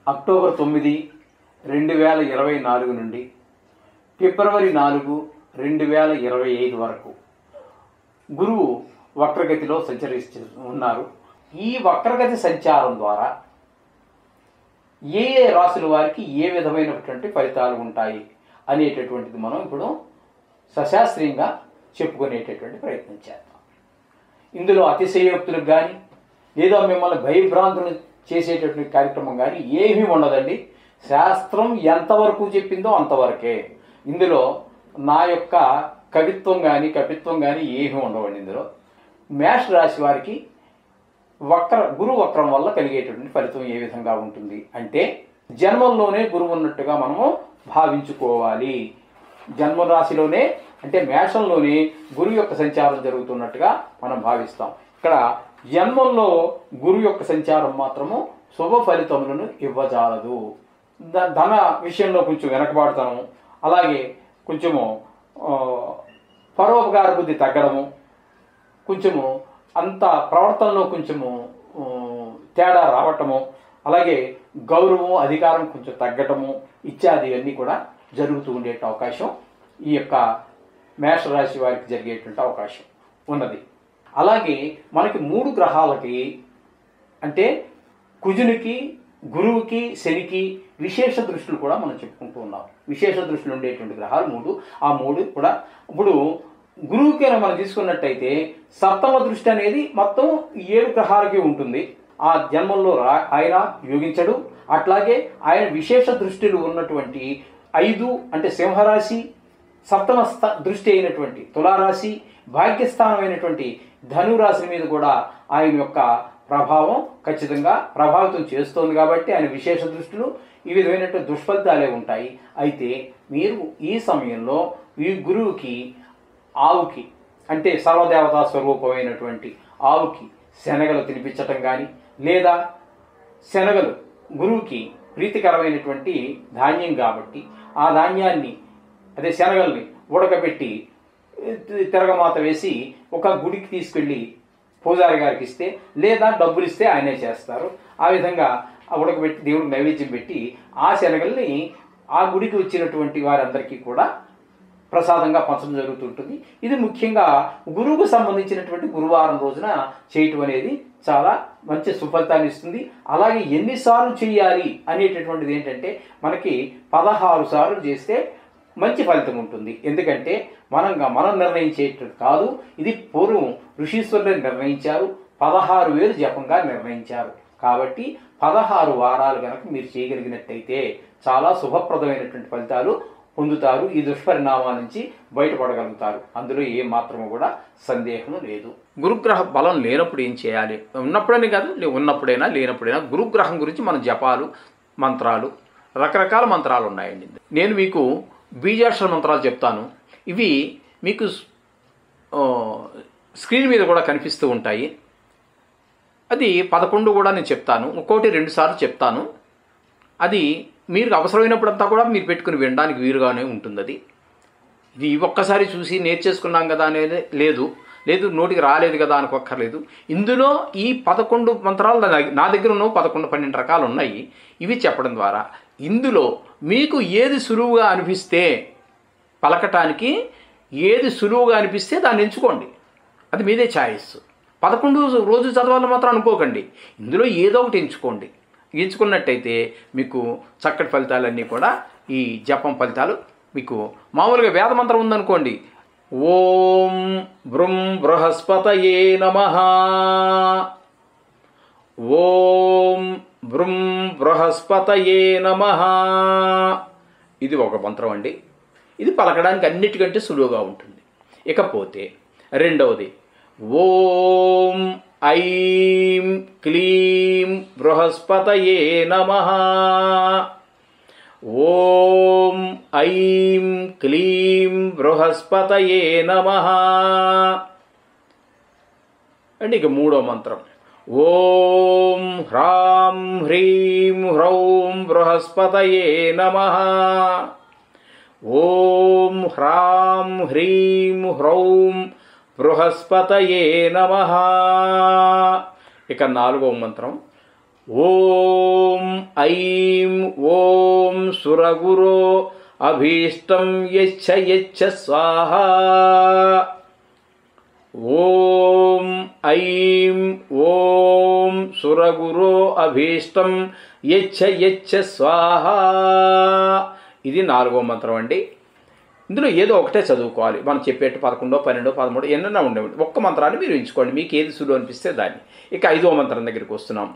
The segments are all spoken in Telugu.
అక్టోబర్ 9, 2024 నుండి ఫిబ్రవరి 4, 2025 వరకు గురువు వక్రగతిలో సంచరిస్తూ ఉన్నారు. ఈ వక్రగతి సంచారం ద్వారా ఏ ఏ రాశుల వారికి ఏ విధమైనటువంటి ఫలితాలు ఉంటాయి అనేటటువంటిది మనం ఇప్పుడు సశాస్త్రీయంగా చెప్పుకునేటటువంటి ప్రయత్నం చేద్దాం. ఇందులో అతిశయోక్తులకు కానీ లేదా మిమ్మల్ని భయభ్రాంతులు చేసేటటువంటి కార్యక్రమం కానీ ఏమీ ఉండదండి. శాస్త్రం ఎంతవరకు చెప్పిందో అంతవరకే. ఇందులో నా యొక్క కవిత్వం కానీ కపిత్వం కానీ ఏమీ ఉండవండి. ఇందులో మేష రాశి వారికి గురు వక్రం వల్ల కలిగేటటువంటి ఫలితం ఏ విధంగా ఉంటుంది అంటే, జన్మంలోనే గురువు ఉన్నట్టుగా మనము భావించుకోవాలి. జన్మరాశిలోనే అంటే మేషంలోనే గురువు యొక్క సంచారం జరుగుతున్నట్టుగా మనం భావిస్తాం. ఇక్కడ జన్మంలో గురువు యొక్క సంచారం మాత్రము శుభ ఫలితములను ఇవ్వజాలదు. ధన విషయంలో కొంచెం వెనకబాటుతనము, అలాగే కొంచెము పరోపకార బుద్ధి తగ్గడము, కొంచెము అంత ప్రవర్తనలో కొంచెము తేడా రావటము, అలాగే గౌరవం అధికారం కొంచెం తగ్గటము ఇత్యాది అన్నీ కూడా జరుగుతూ ఉండే అవకాశం ఈ యొక్క మేషరాశి వారికి జరిగేటువంటి అవకాశం ఉన్నది. అలాగే మనకి 3 గ్రహాలకి అంటే కుజునికి, గురువుకి, శనికి విశేష దృష్టిలు కూడా మనం చెప్పుకుంటూ ఉన్నాం. విశేష దృష్టిలు ఉండేటువంటి గ్రహాలు 3. ఆ 3 కూడా ఇప్పుడు గురువుకైనా మనం తీసుకున్నట్టయితే సప్తమ దృష్టి అనేది మొత్తం 7 గ్రహాలకి ఉంటుంది. ఆ జన్మంలో ఆయన యోగించడు. అట్లాగే ఆయన విశేష దృష్టిలు ఉన్నటువంటి 5 అంటే సింహరాశి, సప్తమ దృష్టి అయినటువంటి తులారాశి, భాగ్యస్థానమైనటువంటి ధనురాశి మీద కూడా ఆయన యొక్క ప్రభావం ఖచ్చితంగా ప్రభావితం చేస్తోంది. కాబట్టి ఆయన విశేష దృష్టిలు ఈ విధమైనటువంటి దుష్ఫలితాలే ఉంటాయి. అయితే మీరు ఈ సమయంలో ఈ గురువుకి ఆవుకి అంటే సర్వదేవతా స్వరూపమైనటువంటి ఆవుకి శనగలు తినిపించటం కానీ, లేదా శనగలు గురువుకి ప్రీతికరమైనటువంటి ధాన్యం కాబట్టి ఆ ధాన్యాన్ని అదే శనగల్ని ఉడకబెట్టి తిరగమాత వేసి ఒక గుడికి తీసుకెళ్ళి పూజారి గారికి ఇస్తే, లేదా డబ్బులు ఇస్తే ఆయనే చేస్తారు. ఆ విధంగా ఉడకబెట్టి దేవుడికి నైవేద్యం పెట్టి ఆ శనగల్ని ఆ గుడికి వచ్చినటువంటి వారందరికీ కూడా ప్రసాదంగా పంచడం జరుగుతుంటుంది. ఇది ముఖ్యంగా గురువుకు సంబంధించినటువంటి గురువారం రోజున చేయటం అనేది చాలా మంచి సుఫలితాన్ని ఇస్తుంది. అలాగే ఎన్నిసార్లు చేయాలి అనేటటువంటిది ఏంటంటే, మనకి 16 సార్లు చేస్తే మంచి ఫలితం ఉంటుంది. ఎందుకంటే మనం నిర్ణయించేటది కాదు, ఇది పూర్వం ఋషీశ్వరులు నిర్ణయించారు. 16,000 జపంగా నిర్ణయించారు. కాబట్టి 16 వారాలు కనుక మీరు చేయగలిగినట్టయితే చాలా శుభప్రదమైనటువంటి ఫలితాలు పొందుతారు. ఈ దుష్పరిణామాల నుంచి బయటపడగలుగుతారు. అందులో ఏ మాత్రము కూడా సందేహం లేదు. గురుగ్రహ బలం లేనప్పుడు ఏం చేయాలి? ఉన్నప్పుడని కాదు, ఉన్నప్పుడైనా లేనప్పుడైనా గురుగ్రహం గురించి మన జపాలు, మంత్రాలు, రకరకాల మంత్రాలు ఉన్నాయండి. నేను మీకు బీజాక్షర మంత్రాలు చెప్తాను. ఇవి మీకు స్క్రీన్ మీద కూడా కనిపిస్తూ ఉంటాయి. అది 11 కూడా నేను చెప్తాను. ఒక్కోటి 2 సార్లు చెప్తాను. అది మీరు అవసరమైనప్పుడంతా కూడా మీరు పెట్టుకుని వినడానికి వీలుగానే ఉంటుంది. ఇది ఒక్కసారి చూసి నేర్చేసుకున్నాం కదా అనేది లేదు నోటికి రాలేదు కదా అనుకోక్కర్లేదు. ఇందులో ఈ 11 మంత్రాలు నా దగ్గర ఉన్న 11-12 రకాలు ఉన్నాయి. ఇవి చెప్పడం ద్వారా ఇందులో మీకు ఏది సులువుగా అనిపిస్తే, పలకటానికి ఏది సులువుగా అనిపిస్తే దాన్ని ఎంచుకోండి. అది మీదే ఛాయిస్. 11 రోజు చదవాలని మాత్రం అనుకోకండి. ఇందులో ఏదో ఒకటి ఎంచుకోండి. ఎంచుకున్నట్టయితే మీకు చక్కటి ఫలితాలన్నీ కూడా ఈ జపం ఫలితాలు మీకు మామూలుగా వేదమంత్రం ఉందనుకోండి. ఓం బృం బృహస్పతయే నమః, ఓం బృం బృహస్పతయే నమః, ఇది ఒక మంత్రం అండి. ఇది పలకడానికి అన్నిటికంటే సులువుగా ఉంటుంది. ఇకపోతే రెండవది ఓం ఐం క్లీం బృహస్పతయే నమః, ఓం ఐం క్లీం బృహస్పతయే నమః అండి. ఇక మూడో మంత్రం ఓం హ్రాం హ్రీం హ్రౌం బృహస్పతయే నమః, ఓం హ్రాం హ్రీం హ్రౌం బృహస్పతయే నమః. ఇక నాలుగో మంత్రం ఓం ఐం ఓం సురగురో అభీష్టం యచ్చ యచ్చ స్వాహా. ఓం ఐం ఓం సురగురో అభీష్టం యచ్చ యచ్చ స్వాహా. ఇది 4వ మంత్రం అండి. ఇందులో ఏదో ఒకటే చదువుకోవాలి. మనం చెప్పేట్టు 11, 12, 13 ఎన్నైనా ఉండేవి. ఒక్క మంత్రాన్ని మీరు ఎంచుకోండి, మీకు ఏది సులువు అనిపిస్తే దాన్ని. ఇక 5వ మంత్రం దగ్గరికి వస్తున్నాం.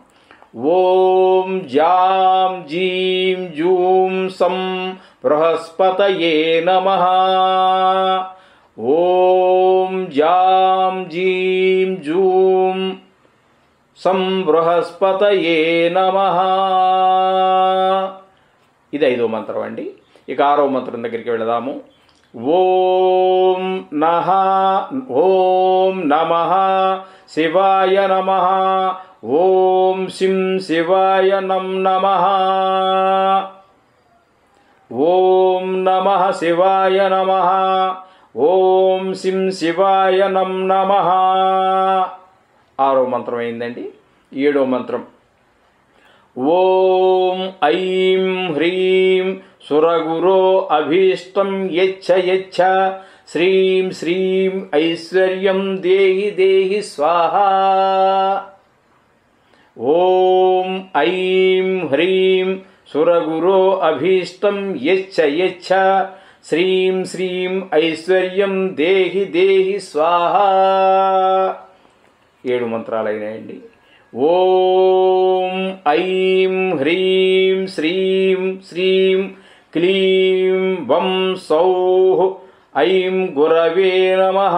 ఓం జాం జీం జూం సం బృహస్పతయే నమః. ఓం జాం జీం జూం సం బృహస్పతయే నమః. ఇది 5వ మంత్రం అండి. ఇక 6వ మంత్రం దగ్గరికి వెళదాము. ఓం నమః శివాయ నమః. ఓం శిం శివాయ నమః. ఓం నమః శివాయ నమః. ఓం శిం శివాయ నమః. 6వ మంత్రం అయిందండి. 7వ మంత్రం. ఓం ఐం హ్రీం సురగురో అభీష్టం యచ్చ యచ్చ శ్రీం శ్రీం ఐశ్వర్యం దేహి దేహి స్వాహా. ఓం ఐం హ్రీం సురగురో అభీష్టం యచ్చ యచ్చ శ్రీం శ్రీం ఐశ్వర్యం దేహి దేహి స్వాహా. 7 మంత్రాలు అయినాయండి. ఓం ఐం హ్రీం శ్రీం శ్రీం క్లీం వం సౌః ఐం గురవే నమః.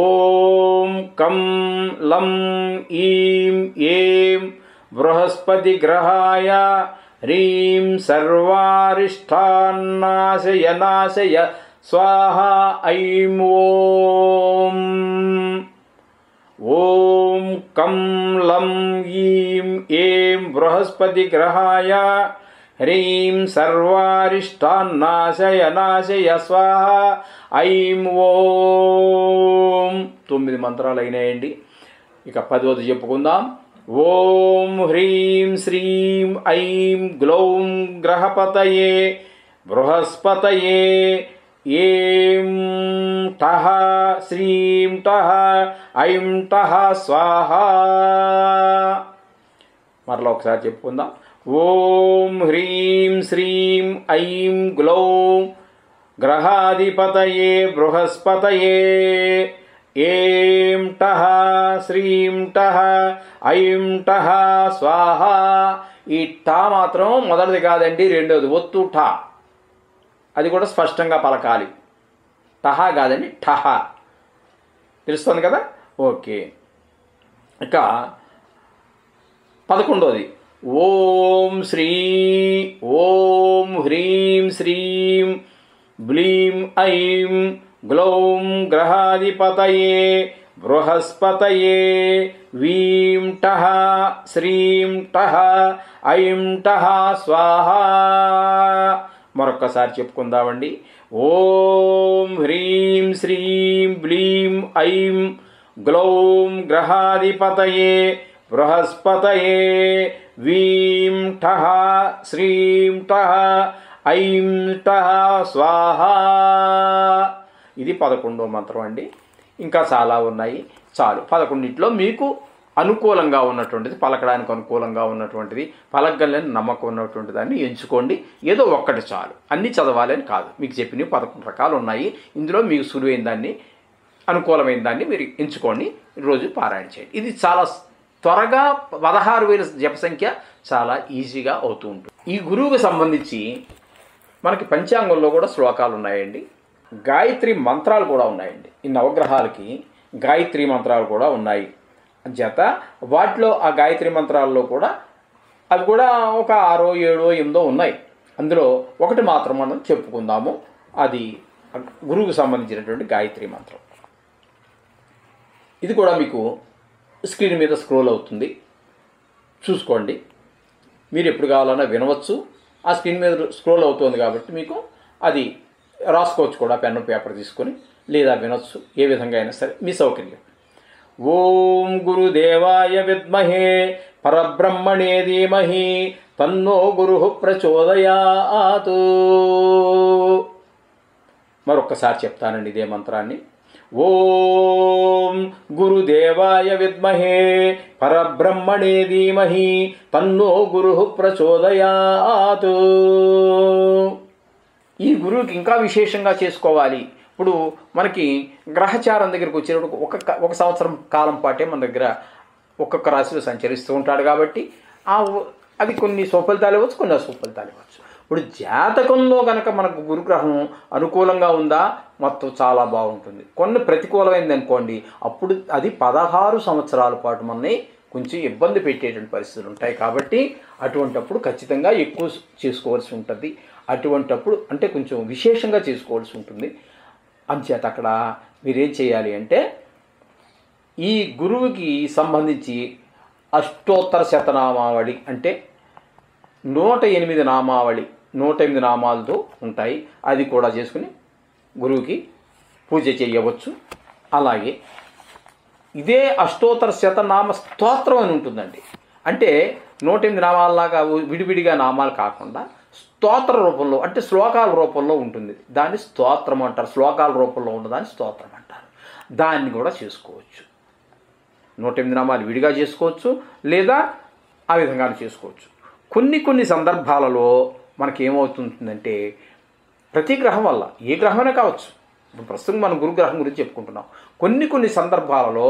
ఓం కం లం ఈం ఏం బృహస్పతి గ్రహాయ హ్రీం సర్వారిష్టాన్నాశయ నాశయ స్వాహా. ఐం ఓం. ఓం కం లం ఈం ఏం బృహస్పతి గ్రహాయ హ్రీం సర్వారిష్టాన్నాశయ నాశయ స్వాహా. ఐం ఓం. 9 మంత్రాలు అయినాయండి. ఇక 10వది చెప్పుకుందాం. ఓం హ్రీం శ్రీం ఐం గ్లౌం గ్రహపతయే బృహస్పతయే ఏం టః శ్రీం టః ఐం టః స్వాహా. మరలా ఒకసారి చెప్పుకుందాం. ఓం హ్రీం శ్రీం ఐం గ్లౌం గ్రహాధిపతయే బృహస్పతయే ఏం టః శ్రీం టః ఐం టః స్వాహా. ఈ టా మాత్రం మొదటిది కాదండి, రెండోది ఒత్తు టా. అది కూడా స్పష్టంగా పలకాలి. టహా కాదండి, ఠహ. తెలుస్తుంది కదా? ఓకే. ఇక 11వది. ఓం హ్రీం శ్రీం బ్లీం ఐం గ్లౌం గ్రహాధిపతయే బృహస్పతయే వీం టః శ్రీం టః ఐం టః స్వాహా. మరొక్కసారి చెప్పుకుందామండి. ఓం హ్రీం శ్రీం బ్లీం ఐం గ్లౌం గ్రహాధిపతయే బృహస్పతయే వీం టః శ్రీం టః ఐం టః స్వాహా. ఇది 11వ మంత్రం అండి. ఇంకా చాలా ఉన్నాయి. చాలు. 11లో మీకు అనుకూలంగా ఉన్నటువంటిది, పలకడానికి అనుకూలంగా ఉన్నటువంటిది, పలకగలని నమ్మకం ఉన్నటువంటి దాన్ని ఎంచుకోండి. ఏదో ఒక్కటి చాలు. అన్నీ చదవాలని కాదు. మీకు చెప్పినవి 11 రకాలు ఉన్నాయి. ఇందులో మీకు సులువైన దాన్ని, అనుకూలమైన దాన్ని మీరు ఎంచుకోండి. రోజు పారాయణ చేయండి. ఇది చాలా త్వరగా 16,000 జప సంఖ్య చాలా ఈజీగా అవుతూ ఉంటుంది. ఈ గురువుకు సంబంధించి మనకి పంచాంగంలో కూడా శ్లోకాలు ఉన్నాయండి. గాయత్రి మంత్రాలు కూడా ఉన్నాయండి. ఈ నవగ్రహాలకి గాయత్రి మంత్రాలు కూడా ఉన్నాయి. జత వాటిలో ఆ గాయత్రి మంత్రాల్లో కూడా అవి కూడా ఒక 6, 7, 8 ఉన్నాయి. అందులో ఒకటి మాత్రం మనం చెప్పుకుందాము. అది గురువుకు సంబంధించినటువంటి గాయత్రి మంత్రం. ఇది కూడా మీకు స్క్రీన్ మీద స్క్రోల్ అవుతుంది, చూసుకోండి. మీరు ఎప్పుడు కావాలన్నా వినవచ్చు. ఆ స్క్రీన్ మీద స్క్రోల్ అవుతుంది కాబట్టి మీకు అది రాసుకోవచ్చు కూడా, పెన్ను పేపర్ తీసుకొని, లేదా వినొచ్చు. ఏ విధంగా అయినా సరే మీ సౌకర్యం. ఓం గురుదేవాయ విద్మహే పరబ్రహ్మణే ధీమహి తన్నో గురుః ప్రచోదయాత్. మరొక్కసారి చెప్తానండి ఇదే మంత్రాన్ని. ఓం గురుదేవాయ విద్మహే పరబ్రహ్మణే ధీమహి తన్నో గురుః ప్రచోదయాత్. ఈ గురువుకి ఇంకా విశేషంగా చేసుకోవాలి. ఇప్పుడు మనకి గ్రహచారం దగ్గరికి వచ్చేటప్పుడు ఒక సంవత్సరం కాలం పాటే మన దగ్గర ఒక్కొక్క రాశిలో సంచరిస్తూ ఉంటాడు కాబట్టి అది కొన్ని సుఫలితాలు ఇవ్వచ్చు, కొన్ని అసుఫలితాలు ఇవ్వచ్చు. ఇప్పుడు జాతకంలో కనుక మనకు గురుగ్రహం అనుకూలంగా ఉందా మొత్తం చాలా బాగుంటుంది. కొన్ని ప్రతికూలమైంది అనుకోండి, అప్పుడు అది 16 సంవత్సరాల పాటు మనని కొంచెం ఇబ్బంది పెట్టేటువంటి పరిస్థితులు ఉంటాయి. కాబట్టి అటువంటప్పుడు ఖచ్చితంగా ఎక్కువ చేసుకోవాల్సి ఉంటుంది. అటువంటప్పుడు అంటే కొంచెం విశేషంగా చేసుకోవాల్సి ఉంటుంది. అంచేత అక్కడ మీరేం చేయాలి అంటే ఈ గురువుకి సంబంధించి అష్టోత్తర శతనామావళి అంటే 108 నామావళి 108 నామాలతో ఉంటాయి. అది కూడా చేసుకుని గురువుకి పూజ చేయవచ్చు. అలాగే ఇదే అష్టోత్తర శతనామ స్తోత్రం అని ఉంటుందండి. అంటే 108 నామాలలాగా విడివిడిగా నామాలు కాకుండా స్తోత్ర రూపంలో అంటే శ్లోకాల రూపంలో ఉంటుంది. దాన్ని స్తోత్రం అంటారు. శ్లోకాల రూపంలో ఉన్నదాన్ని స్తోత్రం అంటారు. దాన్ని కూడా చేసుకోవచ్చు. 108 నామాలు విడిగా చేసుకోవచ్చు, లేదా ఆ విధంగా చేసుకోవచ్చు. కొన్ని సందర్భాలలో మనకి ఏమవుతుందంటే ప్రతి గ్రహం వల్ల ఏ గ్రహమైనా కావచ్చు. ఇప్పుడు ప్రస్తుతం మనం గురుగ్రహం గురించి చెప్పుకుంటున్నాం. కొన్ని సందర్భాలలో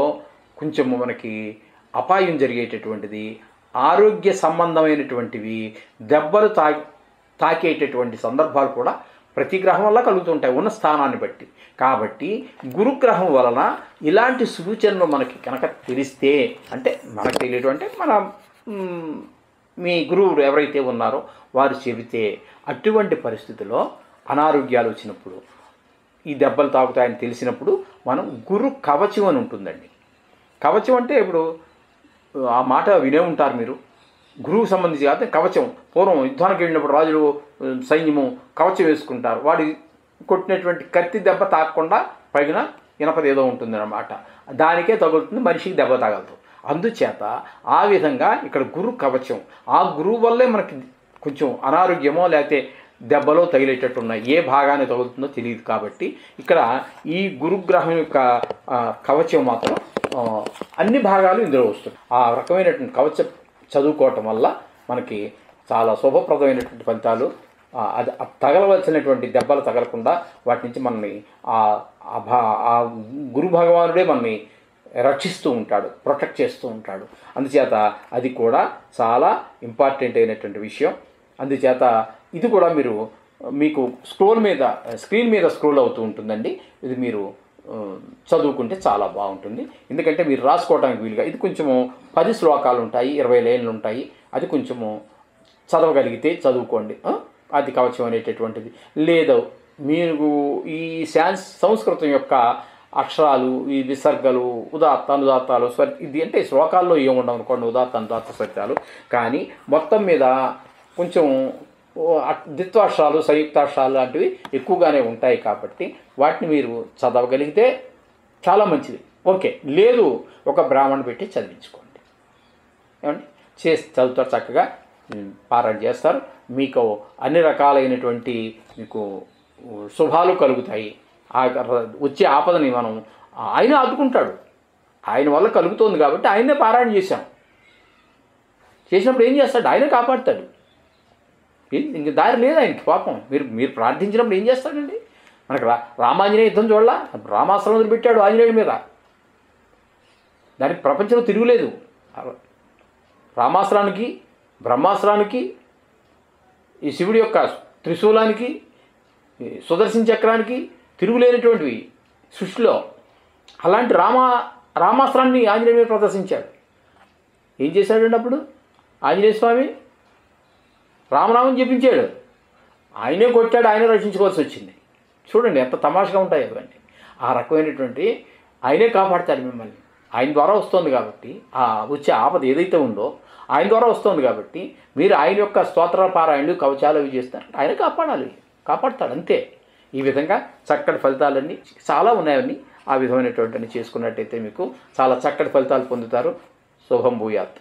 కొంచెము మనకి అపాయం జరిగేటటువంటిది, ఆరోగ్య సంబంధమైనటువంటివి, దెబ్బలు తాకేటటువంటి సందర్భాలు కూడా ప్రతి గ్రహం వల్ల కలుగుతుంటాయి ఉన్న స్థానాన్ని బట్టి. కాబట్టి గురుగ్రహం వలన ఇలాంటి సూచనలు మనకి కనుక తెలిస్తే, అంటే మనకు తెలియటం అంటే మన మీ గురువులు ఎవరైతే ఉన్నారో వారు చెబితే, అటువంటి పరిస్థితుల్లో అనారోగ్యాలు వచ్చినప్పుడు, ఈ దెబ్బలు తాగుతాయని తెలిసినప్పుడు మనం గురు కవచం అని ఉంటుందండి. కవచం అంటే ఇప్పుడు ఆ మాట వినే ఉంటారు మీరు. గురువుకు సంబంధించి కాదు కవచం. పూర్వం యుద్ధానికి వెళ్ళినప్పుడు రాజులు సైన్యము కవచం వేసుకుంటారు. వాడి కొట్టినటువంటి కత్తి దెబ్బ తాకకుండా పైన ఇనపదేదో ఉంటుంది అన్నమాట. దానికే తగులుతుంది, మనిషికి దెబ్బ తగలదు. అందుచేత ఆ విధంగా ఇక్కడ గురు కవచం. ఆ గురువు వల్లే మనకి కొంచెం అనారోగ్యమో లేకపోతే దెబ్బలో తగిలేటట్టున్నాయి. ఏ భాగాన్ని తగులుతుందో తెలియదు. కాబట్టి ఇక్కడ ఈ గురుగ్రహం యొక్క కవచం మాత్రం అన్ని భాగాలు ఇందులో వస్తుంది. ఆ రకమైనటువంటి కవచం చదువుకోవటం వల్ల మనకి చాలా శుభప్రదమైనటువంటి ఫలితాలు, అది తగలవలసినటువంటి దెబ్బలు తగలకుండా వాటి నుంచి మనల్ని ఆ గురు భగవానుడే మనల్ని రక్షిస్తూ ఉంటాడు, ప్రొటెక్ట్ చేస్తూ ఉంటాడు. అందుచేత అది కూడా చాలా ఇంపార్టెంట్ అయినటువంటి విషయం. అందుచేత ఇది కూడా మీకు స్క్రీన్ మీద స్క్రోల్ అవుతూ ఉంటుందండి. ఇది మీరు చదువుకుంటే చాలా బాగుంటుంది. ఎందుకంటే మీరు రాసుకోవడానికి వీలుగా ఇది కొంచెము 10 శ్లోకాలు ఉంటాయి, 20 లైన్లు ఉంటాయి. అది కొంచెము చదవగలిగితే చదువుకోండి. అది కవచం అనేటటువంటిది లేదు. మీరు ఈ సంస్కృతం యొక్క అక్షరాలు, ఈ విసర్గలు, ఉదాత్త అనుదాత్తాలు, ఇది అంటే శ్లోకాల్లో ఏముండవు అనుకోండి, ఉదాత్త అనుదాత్త స్వరితాలు. కానీ మొత్తం మీద కొంచెం ద్విత్వాక్షరాలు, సంయుక్తాక్షరాలు లాంటివి ఎక్కువగానే ఉంటాయి. కాబట్టి వాటిని మీరు చదవగలిగితే చాలా మంచిది. ఓకే, లేదు ఒక బ్రాహ్మణ్ పెట్టి చదివించుకోండి. ఏమండి చదువుతారు, చక్కగా పారాయణ చేస్తారు. మీకు అన్ని రకాలైనటువంటి మీకు శుభాలు కలుగుతాయి. వచ్చే ఆపదని ఆయన ఆదుకుంటాడు. ఆయన వల్ల కలుగుతోంది కాబట్టి ఆయనే పారాయణ చేసినప్పుడు ఏం చేస్తాడు? ఆయనే కాపాడుతాడు. ఇంక దారి లేదు ఆయనకి. పాపం మీరు ప్రార్థించినప్పుడు ఏం చేస్తాడండి? మనకు రామాంజనేయ యుద్ధం చూడాల, రామాస్త్రం వదిలిపెట్టాడు ఆంజనేయుడి మీద. దానికి ప్రపంచంలో తిరుగులేదు. రామాస్త్రానికి, బ్రహ్మాస్త్రానికి, ఈ శివుడి యొక్క త్రిశూలానికి, సుదర్శన చక్రానికి తిరుగులేనటువంటివి సృష్టిలో. అలాంటి రామాస్త్రాన్ని ఆంజనేయ మీద ప్రదర్శించాడు. ఏం చేశాడండి అప్పుడు ఆంజనేయ స్వామి? రామనామం చెప్పించాడు. ఆయనే కొట్టాడు, ఆయనే రక్షించుకోవాల్సి వచ్చింది. చూడండి ఎంత తమాషగా ఉంటాయి అవన్నీ. ఆ రకమైనటువంటి ఆయనే కాపాడతాడు మిమ్మల్ని. ఆయన ద్వారా వస్తుంది కాబట్టి, ఆ వచ్చే ఆపద ఏదైతే ఉందో ఆయన ద్వారా వస్తుంది కాబట్టి మీరు ఆయన యొక్క స్తోత్ర పారాయణలు, కవచాలు అవి చేస్తారు. ఆయన కాపాడతాడు అంతే. ఈ విధంగా చక్కటి ఫలితాలన్నీ చాలా ఉన్నాయని ఆ విధమైనటువంటి చేసుకున్నట్టయితే మీకు చాలా చక్కటి ఫలితాలు పొందుతారు. శుభం భూయాత్.